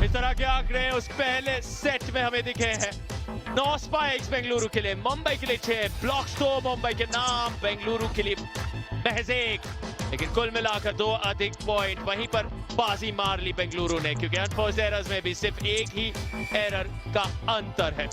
इस तरह के आंकड़े उस पहले सेट में हमें दिखे हैं। 9 स्पाइक्स बेंगलुरु के लिए, मुंबई के लिए 6 ब्लॉक्स, तो मुंबई के नाम, बेंगलुरु के लिए महज 1, लेकिन कुल मिलाकर 2 अधिक पॉइंट वहीं पर बाजी मार ली बेंगलुरु ने, क्योंकि अनफोर्स्ड एरर्स में भी सिर्फ एक ही एरर का अंतर है।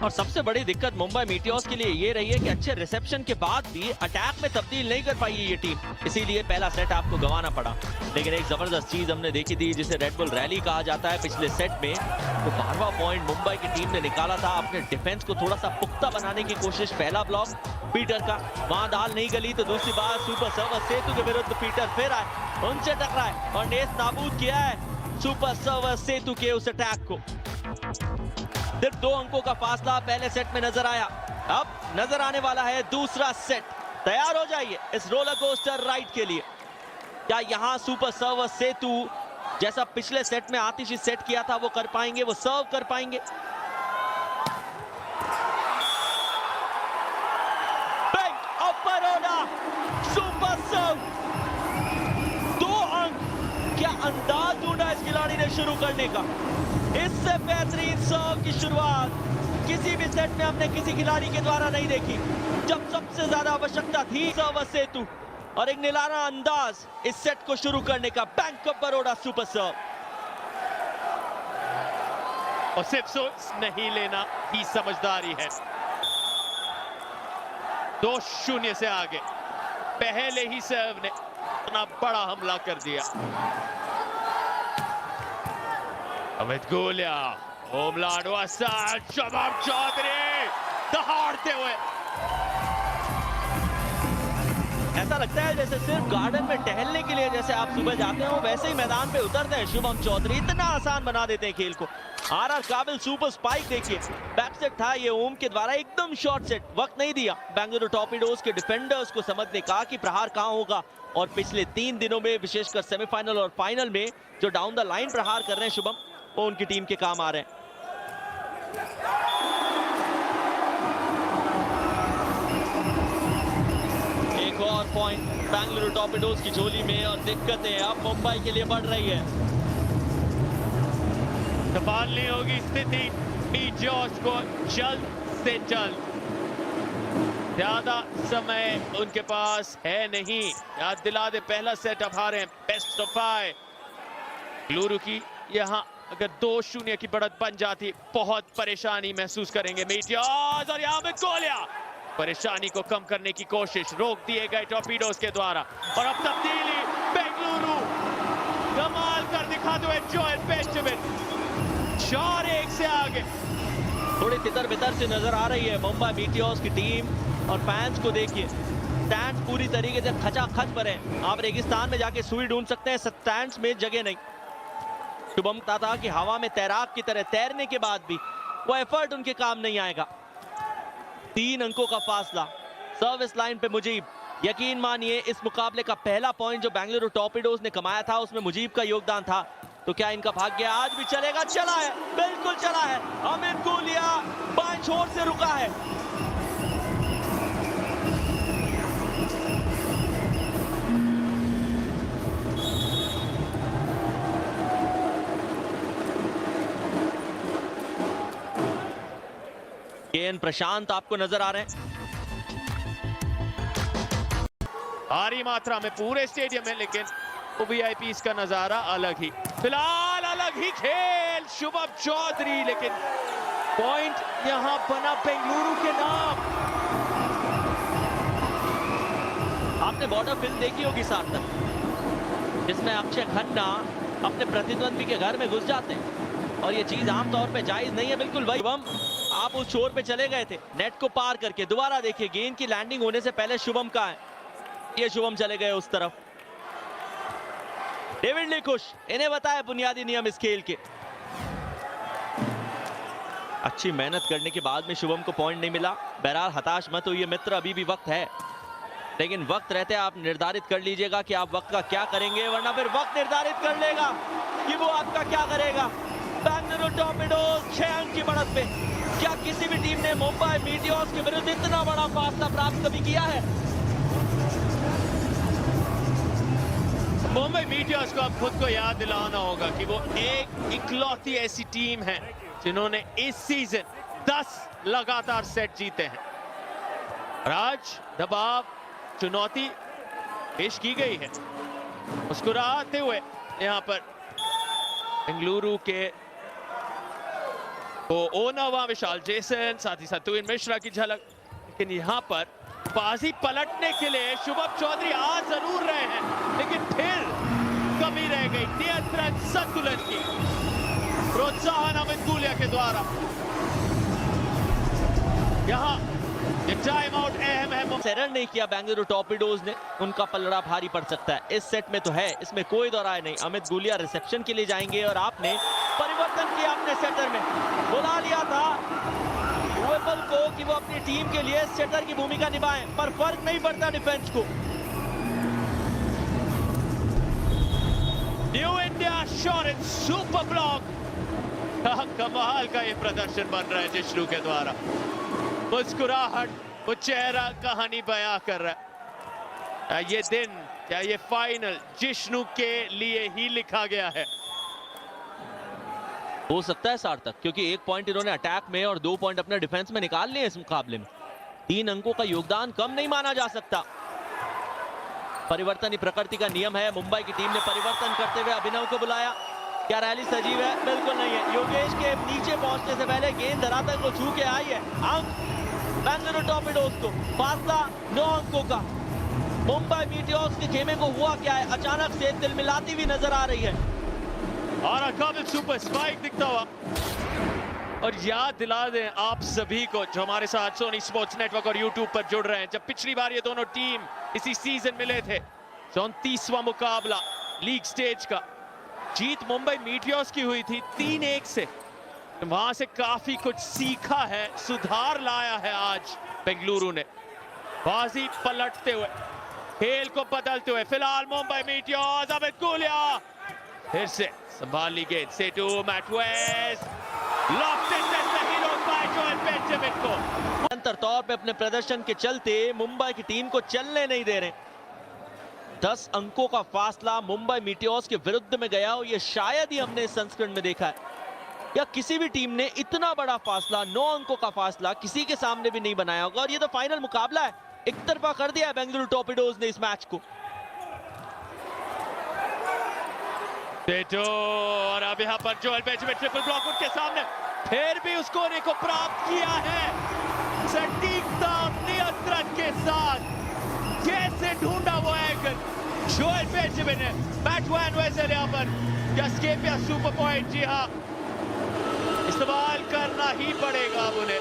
और सबसे बड़ी दिक्कत मुंबई मीटियोर्स के लिए ये रही है कि अच्छे रिसेप्शन के बाद भी अटैक में तब्दील नहीं कर पाई ये टीम, इसीलिए पहला सेट आपको गंवाना पड़ा। लेकिन एक जबरदस्त चीज हमने देखी थी जिसे रेड बुल रैली कहा जाता है पिछले सेट में, तो 12वां पॉइंट मुंबई की टीम ने निकाला था। अपने डिफेंस को थोड़ा सा पुख्ता बनाने की कोशिश, पहला ब्लॉक पीटर का, वहां दाल नहीं गली तो दूसरी बार सुपर सर्वर सेतु के विरुद्ध पीटर फिर आए, उनसे टकराए और नेस नाबूद किया है सुपर सर्वर सेतु के उस अटैक को। सिर्फ 2 अंकों का फासला पहले सेट में नजर आया, अब नजर आने वाला है दूसरा सेट। तैयार हो जाइए इस रोलर कोस्टर राइड के लिए। क्या यहां सुपर सर्वर सेतु जैसा पिछले सेट में आतिशी सेट किया था वो कर पाएंगे, वो सर्व कर पाएंगे? बैंक ऑफ बड़ौदा सुपर सर्व, 2 अंक। क्या अंदाज ढूंढा इस खिलाड़ी ने शुरू करने का, इससे बेहतरीन सर्व की शुरुआत किसी भी सेट में हमने किसी खिलाड़ी के द्वारा नहीं देखी। जब सबसे ज्यादा आवश्यकता थी सर्वर सेतु, और एक निराला अंदाज इस सेट को शुरू करने का, बैंक ऑफ बड़ौदा सुपर सर्व। और सिर्फ सोच नहीं लेना ही समझदारी है। 2-0 से आगे, पहले ही सर्व ने इतना बड़ा हमला कर दिया। अमित गोलिया, होमलैंड वास्ता शबाब चौधरी दहाड़ते हुए। ऐसा लगता है जैसे सिर्फ गार्डन में टहलने के लिए जैसे आप सुबह जाते हो वैसे ही मैदान पे उतरते हैं शुभम चौधरी, इतना आसान बना देते हैं खेल को। आरआर काबिल सुपर स्पाइक देखिए, बैक सेट था ये ओम के द्वारा, एकदम शॉर्ट सेट, वक्त नहीं दिया बेंगलुरु टॉर्पीडोज के डिफेंडर्स को समझने का कि प्रहार कहां होगा। और पिछले 3 दिनों में विशेषकर सेमीफाइनल और फाइनल में जो डाउन द लाइन प्रहार कर रहे हैं शुभम, वो उनकी टीम के काम आ रहे हैं। एक और पॉइंट बेंगलुरु टॉर्पीडोज की झोली में, और दिक्कतें अब मुंबई के लिए बढ़ रही है। संभालनी होगी स्थिति मीटियोर्स को जल्द से जल्द, ज्यादा समय उनके पास है नहीं। याद दिला दे, पहला सेट अब हारे हैं, बेस्ट ऑफ 5। बेंगलुरु की यहां अगर 2-0 की बढ़त बन जाती, बहुत परेशानी महसूस करेंगे मीटियोर्स। और यहां पे गोलिया, परेशानी को कम करने की कोशिश, रोक दिए गए टॉर्पीडोज के द्वारा। और अब तब्दीली, बेंगलुरु कमाल कर दिखाते हुए जोएल बेंजामिन 4-1 से आगे। थोड़ी तितर बितर से नजर आ रही है मुंबई मीटियोर्स की टीम, और फैंस को देखिए, स्टैंड्स पूरी तरीके से खचाखच भरे हैं। आप रेगिस्तान में जाके सुई ढूंढ सकते हैं, स्टैंड्स में जगह नहीं। शुभम कहता था कि हवा में तैराक की तरह तैरने के बाद भी वो एफर्ट उनके काम नहीं आएगा। 3 अंकों का फासला, सर्विस लाइन पे मुजीब। यकीन मानिए इस मुकाबले का पहला पॉइंट जो बेंगलुरु टॉर्पीडोज ने कमाया था उसमें मुजीब का योगदान था। तो क्या इनका भाग्य आज भी चलेगा? चला है, बिल्कुल चला है। अमित गोलिया बाएं छोर से रुका है। केएन प्रशांत आपको नजर आ रहे हैं भारी मात्रा में पूरे स्टेडियम में, लेकिन वीआईपीस का नजारा अलग ही, फिलहाल अलग ही खेल शुभम चौधरी, लेकिन पॉइंट यहां बना बेंगलुरु के नाम। आपने बॉर्डर फिल्म देखी होगी सार्थक, जिसमें अक्षय खन्ना अपने प्रतिद्वंदी के घर में घुस जाते हैं, और ये चीज आमतौर पे जायज नहीं है। बिल्कुल वही, आप उस छोर पे चले गए थे, नेट को पार करके। दोबारा देखिए, गेंद की लैंडिंग होने से पहले शुभम का है, ये शुभम चले गए उस तरफ। डेविड ली खुश, इन्हें बताया बुनियादी नियम इस खेल के। अच्छी मेहनत करने के बाद में शुभम को पॉइंट नहीं मिला। बहरहाल हताश मत होइए मित्र, अभी भी वक्त है, लेकिन वक्त रहते आप निर्धारित कर लीजिएगा कि आप वक्त का क्या करेंगे, वरना फिर वक्त निर्धारित कर लेगा कि वो आपका क्या करेगा। बेंगलुरु टॉर्पीडोज 6 अंक की बढ़त पे, क्या किसी भी टीम ने मुंबई मीटियोर्स के विरुद्ध इतना बड़ा फासला प्राप्त कभी किया है? मुंबई मीटियोर्स को अब खुद को याद दिलाना होगा कि वो एक इकलौती ऐसी टीम है जिन्होंने इस सीजन 10 लगातार सेट जीते हैं। और आज दबाव, चुनौती पेश की गई है। मुस्कुराते हुए यहाँ पर बेंगलुरु के ओनावा, विशाल जैसन, साथ ही साथ तुहिन मिश्रा की झलक। लेकिन यहाँ पर बाजी पलटने के लिए शुभम चौधरी आ जरूर रहे हैं, लेकिन फिर कमी रह गई नियंत्रण संतुलन की। प्रोत्साहन अमित गुलिया के द्वारा यहाँ ये टाइम आउट अहम है। रन नहीं किया बेंगलुरु टॉर्पीडोज ने, उनका पलड़ा भारी पड़ सकता है। इस सेट में तो है, इसमें कोई दो राय नहीं। अमित गुलिया रिसेप्शन के लिए जाएंगे और आपने परिवर्तन किया अपने सेटर में। बुला लिया था विपुल को कि वो अपनी टीम के लिए सेटर की भूमिका निभाएं, पर फर्क नहीं पड़ता डिफेंस को। New India shot super block. कमाल का ये प्रदर्शन बन रहा है जिष्णु के द्वारा। मुस्कुराहट, वो चेहरा कहानी बयां कर रहा है। ये दिन, क्या ये फाइनल जिष्णु के लिए ही लिखा गया है? हो सकता है सार्थक, क्योंकि 1 पॉइंट इन्होंने अटैक में और 2 पॉइंट अपने डिफेंस में निकाल लिए इस मुकाबले में। 3 अंकों का योगदान कम नहीं माना जा सकता। परिवर्तन ही प्रकृति का नियम है। मुंबई की टीम ने परिवर्तन करते हुए अभिनव को बुलाया। क्या रैली सजीव है? बिल्कुल नहीं है। योगेश के नीचे पहुंचने से पहले गेंद धरातल को छू के आई है। अंक बेंगलुरु टॉर्पीडोज को, फासला 9 अंकों का। मुंबई मीटियोर्स के खेमे को हुआ क्या है? अचानक से दिल मिलाती हुई नजर आ रही है और काबिल सुपर स्पाइक दिखता हुआ। और याद दिला दें आप सभी को जो हमारे साथ सोनी स्पोर्ट्स नेटवर्क और यूट्यूब पर जुड़ रहे हैं, जब पिछली बार ये दोनों टीम इसी सीजन मिले थे, 34वां मुकाबला लीग स्टेज का, जीत मुंबई मीटियोर्स की हुई थी 3-1 से। वहां से काफी कुछ सीखा है, सुधार लाया है आज बेंगलुरु ने। बाजी पलटते हुए, खेल को बदलते हुए, फिलहाल मुंबई मीटियोर्स, अमित गुलिया फिर से संभाल ली गेंद। सेटू, मैट वेस्ट, लॉफ्टिस नहीं रोक पाए जोएल बेंजामिन को। निरंतर तौर पे अपने प्रदर्शन के चलते मुंबई की टीम को चलने नहीं दे रहे। 10 अंकों का फासला मुंबई मीटियोर्स के विरुद्ध में गया और ये शायद ही हमने इस संस्करण में देखा है, या किसी भी टीम ने इतना बड़ा फासला, 9 अंकों का फासला किसी के सामने भी नहीं बनाया होगा। और ये तो फाइनल मुकाबला है, एक तरफा कर दिया है बेंगलुरु टॉर्पीडोज ने इस मैच को। और अब यहाँ पर जोएल बेंजामिन ट्रिपल ब्लॉक उनके सामने, फिर भी उस कोने को प्राप्त किया है सटीकता और नियंत्रण के साथ। कैसे ढूंढा वो एंगल जोएल बेंजामिन ने। मैट वेस्ट यहाँ पर या स्केप या सुपर पॉइंट, जी हाँ, इस्तेमाल करना ही पड़ेगा अब उन्हें।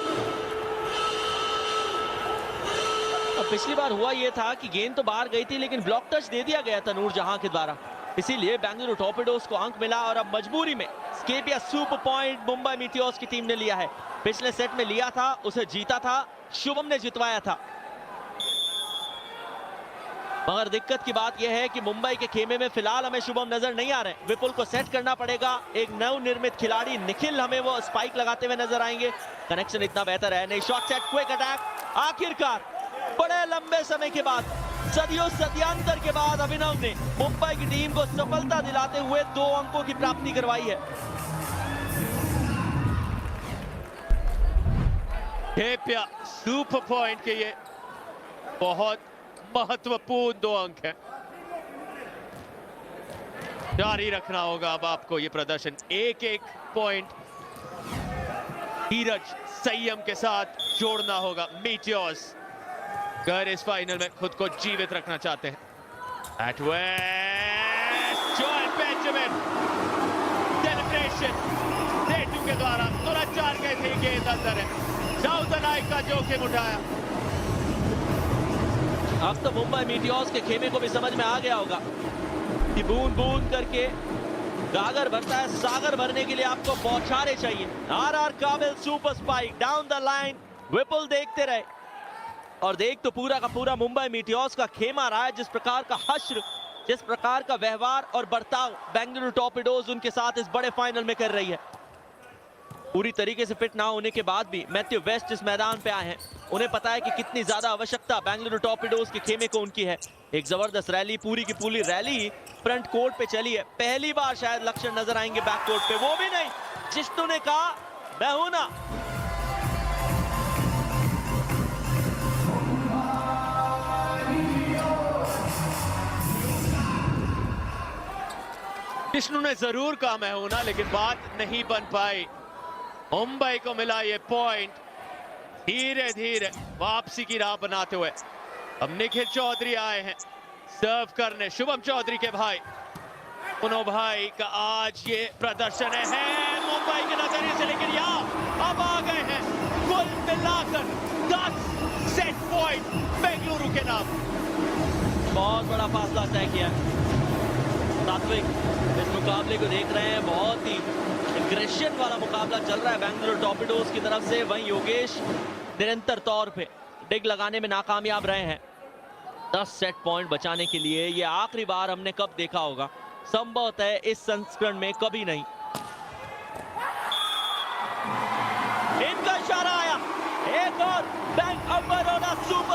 अब पिछली बार हुआ यह था कि गेंद तो बाहर गई थी, लेकिन ब्लॉक टच दे दिया गया था नूरजहां के द्वारा, इसीलिए बेंगलुरु टॉर्पीडोज को अंक मिला। और अब मजबूरी में स्केप या सुपर पॉइंट मुंबई मीटियोर्स की टीम ने लिया है। पिछले सेट में लिया था, उसे जीता था, शुभम ने जितवाया था। मगर दिक्कत की बात यह है कि मुंबई के खेमे में फिलहाल हमें शुभम नजर नहीं आ रहे। विपुल को सेट करना पड़ेगा। एक नवनिर्मित खिलाड़ी निखिल हमें वो स्पाइक लगाते हुए नजर आएंगे। कनेक्शन इतना बेहतर है नहीं। शॉट सेट, क्विक अटैक, आखिरकार बड़े लंबे समय के बाद, सदियों सदियांतर के बाद अभिनव ने मुंबई की टीम को सफलता दिलाते हुए 2 अंकों की प्राप्ति करवाई है। खेपिया सुपर पॉइंट के ये बहुत महत्वपूर्ण 2 अंक है। जारी रखना होगा अब आपको ये प्रदर्शन। एक पॉइंट धीरज संयम के साथ जोड़ना होगा। मीटियोर्स अगर इस फाइनल में खुद को जीवित रखना चाहते हैं। एट वेस्ट जोएल बेंजामिन, सेलिब्रेशन सेटू के द्वारा तुरंत 4 गए थे, गेंद अंदर है। साउदर्न आई का जोखिम उठाया। अब तो मुंबई मीटियोर्स के खेमे को भी समझ में आ गया होगा कि बूंद बूंद करके गागर भरता है, सागर भरने के लिए आपको बौछारें चाहिए। आरआर काबिल super spike down the line. Vipul देखते रहे और देख तो पूरा का पूरा मुंबई मीटियोर्स का खेमा रहा है। जिस प्रकार का हश्र, जिस प्रकार का व्यवहार और बर्ताव बेंगलुरु टॉर्पीडोज उनके साथ इस बड़े फाइनल में कर रही है। पूरी तरीके से फिट ना होने के बाद भी मैथ्यू वेस्ट इस मैदान पे आए हैं। उन्हें पता है कि कितनी ज्यादा आवश्यकता बेंगलुरु टॉर्पीडोज के खेमे को उनकी है। एक जबरदस्त रैली, पूरी की पूरी रैली फ्रंट कोर्ट पे चली है। पहली बार शायद लक्षण नजर आएंगे बैक कोर्ट पे, वो भी नहीं। जिष्णु ने कहा मैं हूं ना। जिष्णु ने जरूर कहा मैं हूं ना, लेकिन बात नहीं बन पाई। मुंबई को मिला ये पॉइंट धीरे धीरे वापसी की राह बनाते हुए। अब निखिल चौधरी आए हैं सर्व करने, शुभम चौधरी के भाई। दोनों भाई का आज ये प्रदर्शन है मुंबई के नजरिए से, लेकिन यहाँ अब आ गए हैं कुल मिलाकर 10 सेट पॉइंट बेंगलुरु के नाम। बहुत बड़ा फासला तय किया सात्विक, इस मुकाबले को देख रहे हैं। बहुत ही एग्रेशन वाला मुकाबला चल रहा है बेंगलुरु टॉर्पीडोज की तरफ से। वहीं योगेश निरंतर तौर पे डिग लगाने में नाकामयाब रहे हैं। 10 सेट पॉइंट बचाने के लिए ये आखिरी बार हमने कब देखा होगा, संभवतः इस संस्करण में कभी नहीं। इनका इशारा आया, एक और बैंक ऑफ बड़ौदा सुपर